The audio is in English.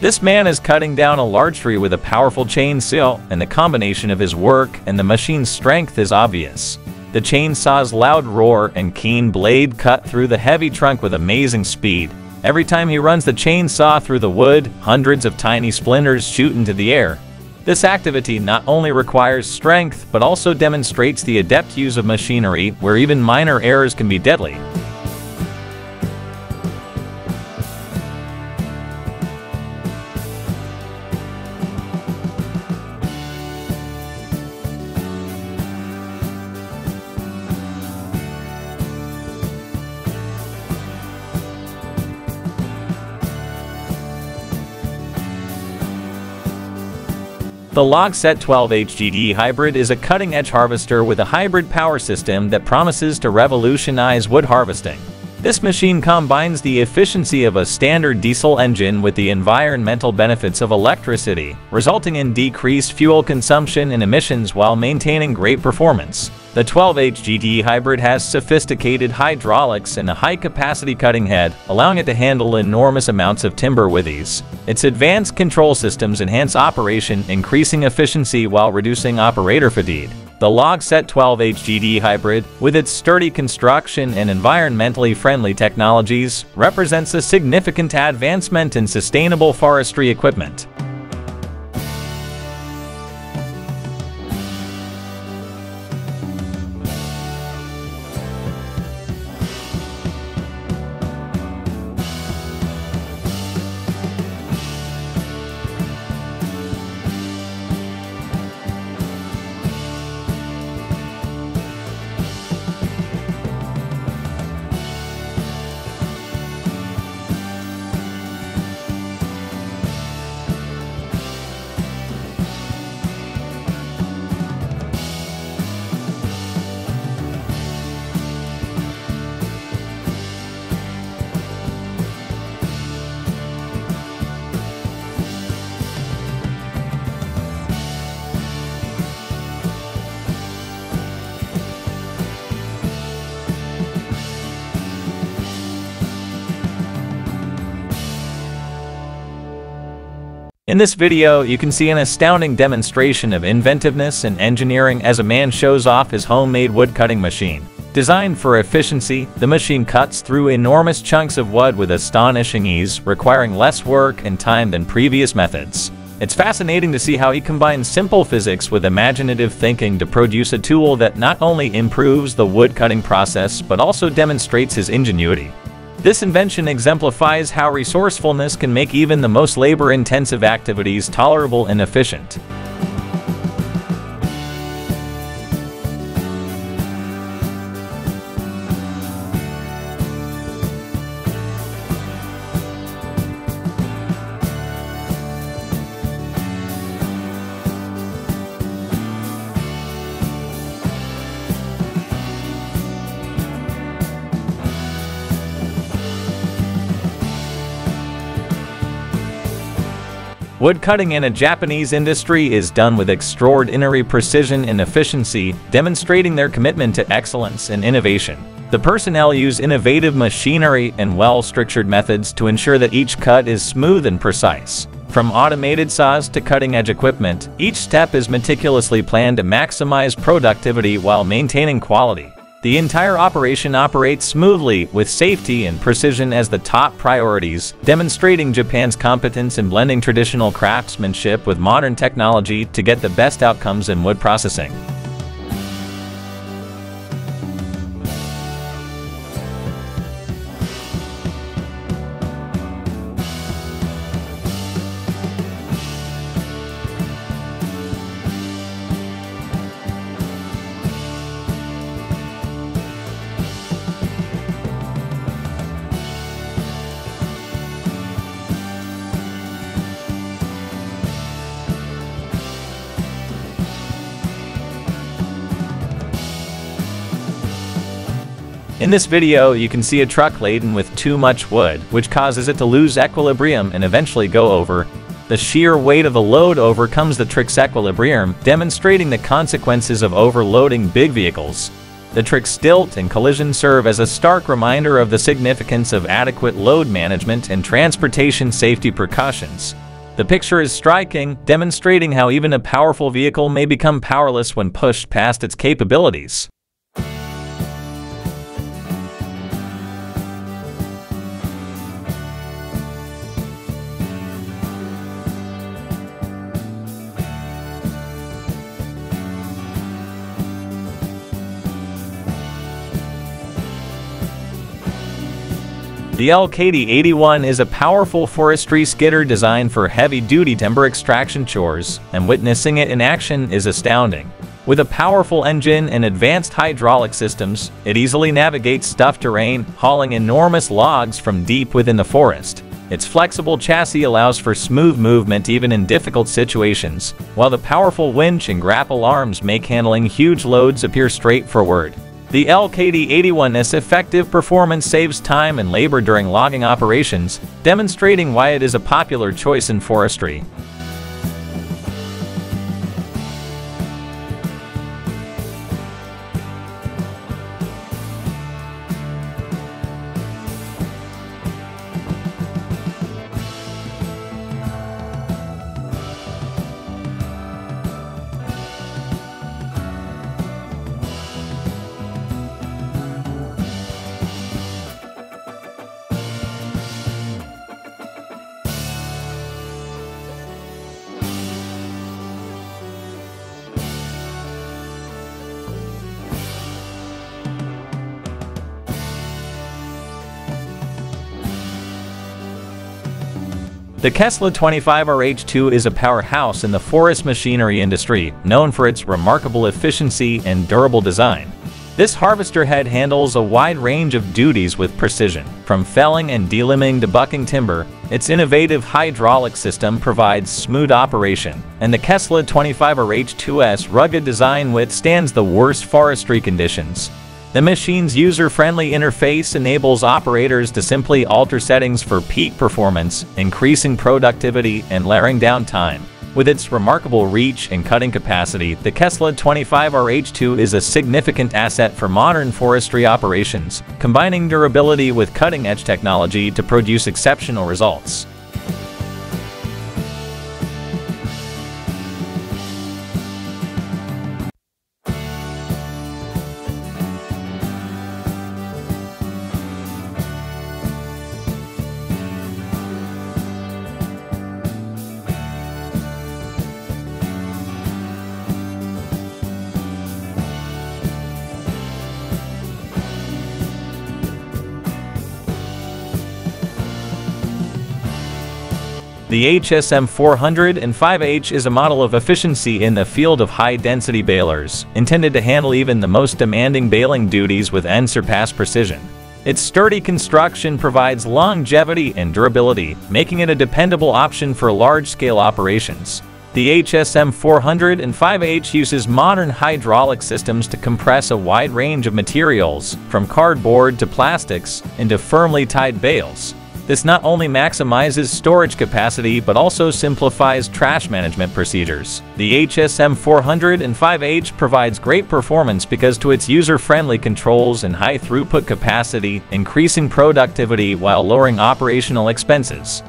This man is cutting down a large tree with a powerful chainsaw, and the combination of his work and the machine's strength is obvious. The chainsaw's loud roar and keen blade cut through the heavy trunk with amazing speed. Every time he runs the chainsaw through the wood, hundreds of tiny splinters shoot into the air. This activity not only requires strength, but also demonstrates the adept use of machinery, where even minor errors can be deadly. The Logset 12HGD Hybrid is a cutting-edge harvester with a hybrid power system that promises to revolutionize wood harvesting. This machine combines the efficiency of a standard diesel engine with the environmental benefits of electricity, resulting in decreased fuel consumption and emissions while maintaining great performance. The 12HGD Hybrid has sophisticated hydraulics and a high-capacity cutting head, allowing it to handle enormous amounts of timber with ease. Its advanced control systems enhance operation, increasing efficiency while reducing operator fatigue. The Logset 12HGD Hybrid, with its sturdy construction and environmentally friendly technologies, represents a significant advancement in sustainable forestry equipment. In this video, you can see an astounding demonstration of inventiveness and engineering as a man shows off his homemade wood-cutting machine. Designed for efficiency, the machine cuts through enormous chunks of wood with astonishing ease, requiring less work and time than previous methods. It's fascinating to see how he combines simple physics with imaginative thinking to produce a tool that not only improves the wood-cutting process but also demonstrates his ingenuity. This invention exemplifies how resourcefulness can make even the most labor-intensive activities tolerable and efficient. Woodcutting in a Japanese industry is done with extraordinary precision and efficiency, demonstrating their commitment to excellence and innovation. The personnel use innovative machinery and well-structured methods to ensure that each cut is smooth and precise. From automated saws to cutting-edge equipment, each step is meticulously planned to maximize productivity while maintaining quality. The entire operation operates smoothly, with safety and precision as the top priorities, demonstrating Japan's competence in blending traditional craftsmanship with modern technology to get the best outcomes in wood processing. In this video, you can see a truck laden with too much wood, which causes it to lose equilibrium and eventually go over. The sheer weight of the load overcomes the truck's equilibrium, demonstrating the consequences of overloading big vehicles. The truck's tilt and collision serve as a stark reminder of the significance of adequate load management and transportation safety precautions. The picture is striking, demonstrating how even a powerful vehicle may become powerless when pushed past its capabilities. The LKD-81 is a powerful forestry skidder designed for heavy-duty timber extraction chores, and witnessing it in action is astounding. With a powerful engine and advanced hydraulic systems, it easily navigates tough terrain, hauling enormous logs from deep within the forest. Its flexible chassis allows for smooth movement even in difficult situations, while the powerful winch and grapple arms make handling huge loads appear straightforward. The LKD-81's effective performance saves time and labor during logging operations, demonstrating why it is a popular choice in forestry. The Kesla 25RH2 is a powerhouse in the forest machinery industry, known for its remarkable efficiency and durable design. This harvester head handles a wide range of duties with precision. From felling and delimbing to bucking timber, its innovative hydraulic system provides smooth operation, and the Kesla 25RH2's rugged design withstands the worst forestry conditions. The machine's user-friendly interface enables operators to simply alter settings for peak performance, increasing productivity and lowering down time. With its remarkable reach and cutting capacity, the Kesla 25RH2 is a significant asset for modern forestry operations, combining durability with cutting-edge technology to produce exceptional results. The HSM-405H is a model of efficiency in the field of high-density balers, intended to handle even the most demanding baling duties with unsurpassed precision. Its sturdy construction provides longevity and durability, making it a dependable option for large-scale operations. The HSM-405H uses modern hydraulic systems to compress a wide range of materials, from cardboard to plastics, into firmly tied bales. This not only maximizes storage capacity but also simplifies trash management procedures. The HSM-405H provides great performance because to its user-friendly controls and high throughput capacity, increasing productivity while lowering operational expenses.